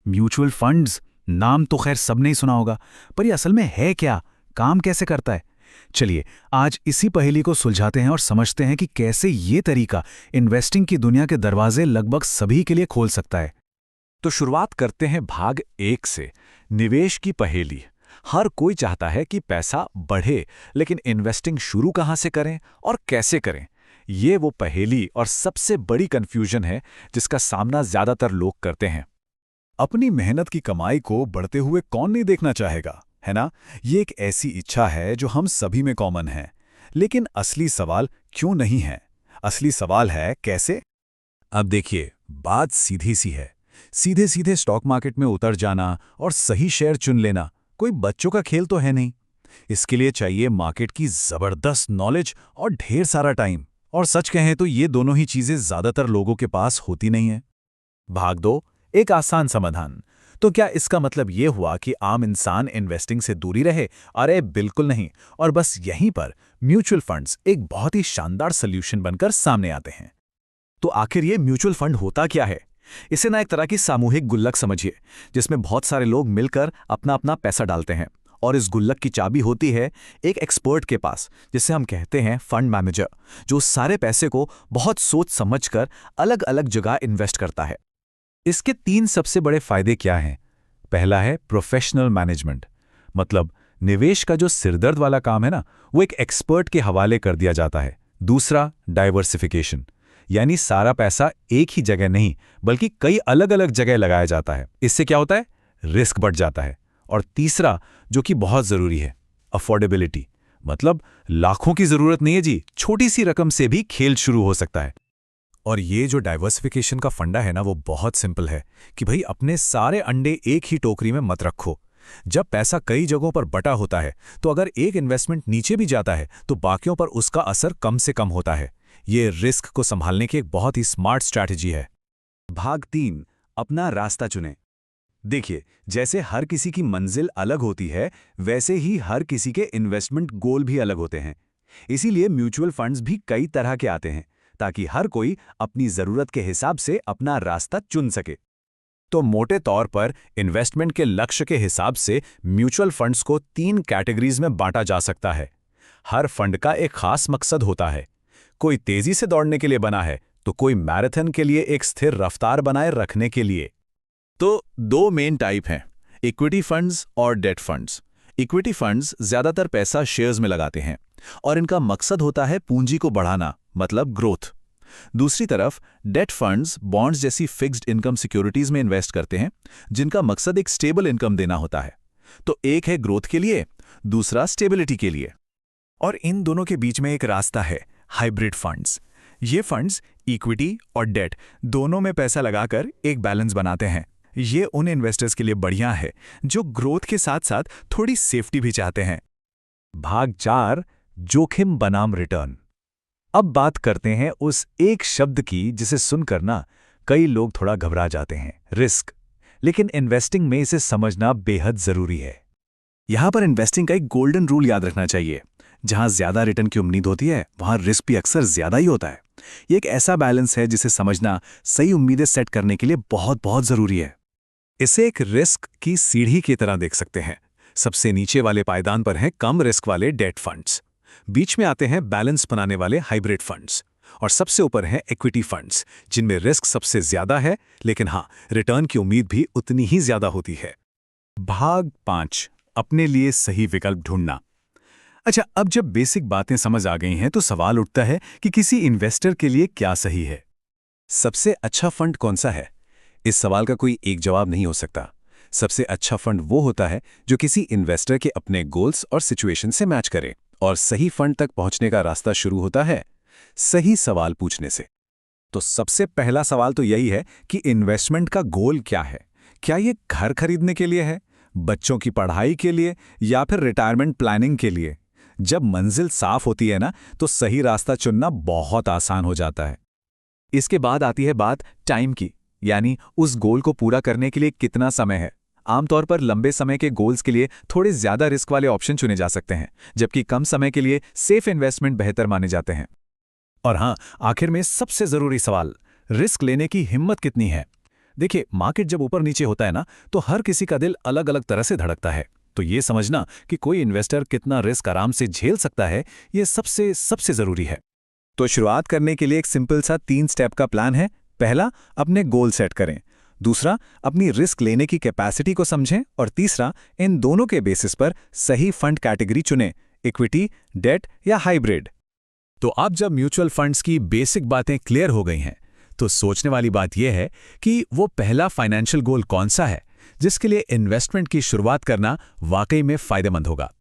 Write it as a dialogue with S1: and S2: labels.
S1: Mutual funds, नाम तो खैर सबने ही सुना होगा, पर ये असल में है क्या, काम कैसे करता है? चलिए आज इसी पहेली को सुलझाते हैं और समझते हैं कि कैसे ये तरीका इन्वेस्टिंग की दुनिया के दरवाजे लगभग सभी के लिए खोल सकता है।
S2: तो शुरुआत करते हैं भाग 1 से, निवेश की पहेली। हर कोई चाहता है कि पैसा बढ़े, लेकिन इन्वेस्टिंग शुरू कहाँ से करें और कैसे करें? ये वो पहेली और सबसे बड़ी कंफ्यूजन है जिसका सामना ज्यादातर लोग करते हैं। अपनी मेहनत की कमाई को बढ़ते हुए कौन नहीं देखना चाहेगा, है ना? ये एक ऐसी इच्छा है जो हम सभी में कॉमन है। लेकिन असली सवाल क्यों नहीं है? असली सवाल है कैसे? अब देखिए, बात सीधी सी है। सीधे सीधे स्टॉक मार्केट में उतर जाना और सही शेयर चुन लेना कोई बच्चों का खेल तो है नहीं। इसके लिए चाहिए मार्केट की जबरदस्त नॉलेज और ढेर सारा टाइम। और सच कहें तो ये दोनों ही चीजें ज्यादातर लोगों के पास होती नहीं है। भाग 2, एक आसान समाधान। तो क्या इसका मतलब ये हुआ कि आम इंसान इन्वेस्टिंग से दूरी रहे? अरे बिल्कुल नहीं। और बस यहीं पर म्यूचुअल फंड्स एक बहुत ही शानदार सॉल्यूशन बनकर सामने आते हैं। तो आखिर ये म्यूचुअल फंड होता क्या है? इसे ना एक तरह की सामूहिक गुल्लक समझिए, जिसमें बहुत सारे लोग मिलकर अपना अपना पैसा डालते हैं। और इस गुल्लक की चाबी होती है एक एक्सपर्ट के पास, जिसे हम कहते हैं फंड मैनेजर, जो सारे पैसे को बहुत सोच समझकर अलग अलग जगह इन्वेस्ट करता है। इसके 3 सबसे बड़े फायदे क्या हैं? पहला है प्रोफेशनल मैनेजमेंट, मतलब निवेश का जो सिरदर्द वाला काम है ना, वो एक एक्सपर्ट के हवाले कर दिया जाता है। दूसरा, डाइवर्सिफिकेशन, यानी सारा पैसा एक ही जगह नहीं बल्कि कई अलग अलग जगह लगाया जाता है। इससे क्या होता है? रिस्क बढ़ जाता है। और तीसरा, जो कि बहुत जरूरी है, अफोर्डेबिलिटी, मतलब लाखों की जरूरत नहीं है जी, छोटी सी रकम से भी खेल शुरू हो सकता है। और ये जो डाइवर्सिफिकेशन का फंडा है ना, वो बहुत सिंपल है कि भाई अपने सारे अंडे एक ही टोकरी में मत रखो। जब पैसा कई जगहों पर बटा होता है, तो अगर एक इन्वेस्टमेंट नीचे भी जाता है तो बाकियों पर उसका असर कम से कम होता है। ये रिस्क को संभालने की एक बहुत ही स्मार्ट स्ट्रैटेजी है। भाग 3, अपना रास्ता चुनें। देखिए, जैसे हर किसी की मंजिल अलग होती है, वैसे ही हर किसी के इन्वेस्टमेंट गोल भी अलग होते हैं। इसीलिए म्यूचुअल फंड्स भी कई तरह के आते हैं, ताकि हर कोई अपनी जरूरत के हिसाब से अपना रास्ता चुन सके। तो मोटे तौर पर इन्वेस्टमेंट के लक्ष्य के हिसाब से म्यूचुअल फंड्स को 3 कैटेगरीज में बांटा जा सकता है। हर फंड का एक खास मकसद होता है। कोई तेजी से दौड़ने के लिए बना है, तो कोई मैराथन के लिए एक स्थिर रफ्तार बनाए रखने के लिए। तो 2 मेन टाइप हैं, इक्विटी फंड्स और डेट फंड्स। इक्विटी फंड्स ज्यादातर पैसा शेयर्स में लगाते हैं और इनका मकसद होता है पूंजी को बढ़ाना, मतलब ग्रोथ। दूसरी तरफ डेट फंड्स बॉन्ड्स जैसी फिक्स्ड इनकम सिक्योरिटीज में इन्वेस्ट करते हैं, जिनका मकसद एक स्टेबल इनकम देना होता है। तो एक है ग्रोथ के लिए, दूसरा स्टेबिलिटी के लिए। और इन दोनों के बीच में एक रास्ता है, हाइब्रिड फंड्स। ये फंड्स इक्विटी और डेट दोनों में पैसा लगाकर एक बैलेंस बनाते हैं। ये उन इन्वेस्टर्स के लिए बढ़िया है जो ग्रोथ के साथ साथ थोड़ी सेफ्टी भी चाहते हैं। भाग 4, जोखिम बनाम रिटर्न। अब बात करते हैं उस एक शब्द की जिसे सुनकर ना कई लोग थोड़ा घबरा जाते हैं, रिस्क। लेकिन इन्वेस्टिंग में इसे समझना बेहद जरूरी है। यहां पर इन्वेस्टिंग का एक गोल्डन रूल याद रखना चाहिए। जहां ज्यादा रिटर्न की उम्मीद होती है, वहां रिस्क भी अक्सर ज्यादा ही होता है। ये एक ऐसा बैलेंस है जिसे समझना सही उम्मीदें सेट करने के लिए बहुत बहुत जरूरी है। इसे एक रिस्क की सीढ़ी की तरह देख सकते हैं। सबसे नीचे वाले पायदान पर हैं कम रिस्क वाले डेट फंड्स, बीच में आते हैं बैलेंस बनाने वाले हाइब्रिड फंड्स, और सबसे ऊपर हैं इक्विटी फंड्स, जिनमें रिस्क सबसे ज्यादा है लेकिन हाँ, रिटर्न की उम्मीद भी उतनी ही ज्यादा होती है। भाग 5, अपने लिए सही विकल्प ढूंढना। अच्छा, अब जब बेसिक बातें समझ आ गई हैं तो सवाल उठता है कि किसी इन्वेस्टर के लिए क्या सही है। सबसे अच्छा फंड कौन सा है? इस सवाल का कोई एक जवाब नहीं हो सकता। सबसे अच्छा फंड वो होता है जो किसी इन्वेस्टर के अपने गोल्स और सिचुएशन से मैच करे। और सही फंड तक पहुंचने का रास्ता शुरू होता है सही सवाल पूछने से। तो सबसे पहला सवाल तो यही है कि इन्वेस्टमेंट का गोल क्या है? क्या ये घर खरीदने के लिए है, बच्चों की पढ़ाई के लिए, या फिर रिटायरमेंट प्लानिंग के लिए? जब मंजिल साफ होती है ना, तो सही रास्ता चुनना बहुत आसान हो जाता है। इसके बाद आती है बात टाइम की, यानी उस गोल को पूरा करने के लिए कितना समय है। आमतौर पर लंबे समय के गोल्स के लिए थोड़े ज्यादा रिस्क वाले ऑप्शन चुने जा सकते हैं, जबकि कम समय के लिए सेफ इन्वेस्टमेंट बेहतर माने जाते हैं। और हाँ, आखिर में सबसे जरूरी सवाल, रिस्क लेने की हिम्मत कितनी है?
S1: देखिए, मार्केट जब ऊपर नीचे होता है ना, तो हर किसी का दिल अलग अलग तरह से धड़कता है। तो ये समझना कि कोई इन्वेस्टर कितना रिस्क आराम से झेल सकता है, ये सबसे सबसे ज़रूरी है।
S2: तो शुरुआत करने के लिए एक सिंपल सा 3 स्टेप का प्लान है। पहला, अपने गोल सेट करें। दूसरा, अपनी रिस्क लेने की कैपेसिटी को समझें। और तीसरा, इन दोनों के बेसिस पर सही फंड कैटेगरी चुनें, इक्विटी, डेट या हाइब्रिड।
S1: तो अब जब म्यूचुअल फंड्स की बेसिक बातें क्लियर हो गई हैं, तो सोचने वाली बात यह है कि वो पहला फाइनेंशियल गोल कौन सा है जिसके लिए इन्वेस्टमेंट की शुरुआत करना वाकई में फायदेमंद होगा।